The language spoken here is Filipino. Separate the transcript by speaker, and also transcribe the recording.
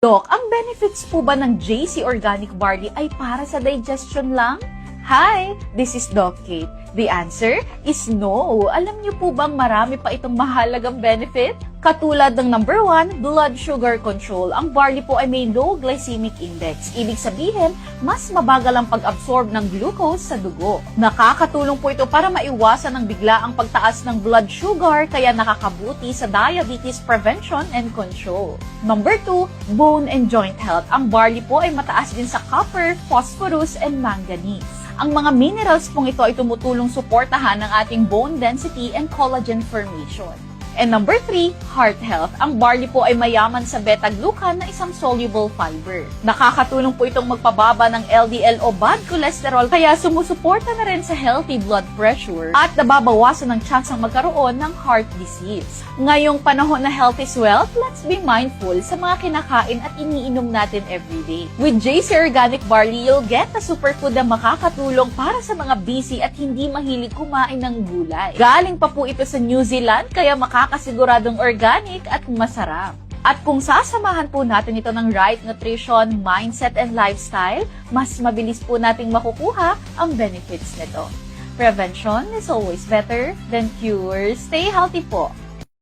Speaker 1: Doc, ang benefits po ba ng JC Organic Barley ay para sa digestion lang? Hi, this is Doc Kate. The answer is no. Alam niyo po bang marami pa itong mahalagang benefit? Katulad ng number 1, blood sugar control. Ang barley po ay may low glycemic index. Ibig sabihin, mas mabagal ang pag-absorb ng glucose sa dugo. Nakakatulong po ito para maiwasan ang biglaang pagtaas ng blood sugar, kaya nakakabuti sa diabetes prevention and control. Number 2, bone and joint health. Ang barley po ay mataas din sa copper, phosphorus, and manganese. Ang mga minerals pong ito ay tumutulong suportahan ang ating bone density and collagen formation. And number 3, heart health. Ang barley po ay mayaman sa beta-glucan na isang soluble fiber. Nakakatulong po itong magpababa ng LDL o bad cholesterol, kaya sumusuporta na rin sa healthy blood pressure at nababawasan ng tsansang magkaroon ng heart disease. Ngayong panahon na health is wealth, let's be mindful sa mga kinakain at iniinom natin everyday. With JC Organic Barley, you'll get a superfood na makakatulong para sa mga busy at hindi mahilig kumain ng gulay. Galing pa po ito sa New Zealand, kaya makakasiguradong organic at masarap. At kung sasamahan po natin ito ng right nutrition, mindset, and lifestyle, mas mabilis po nating makukuha ang benefits nito. Prevention is always better than cure. Stay healthy po!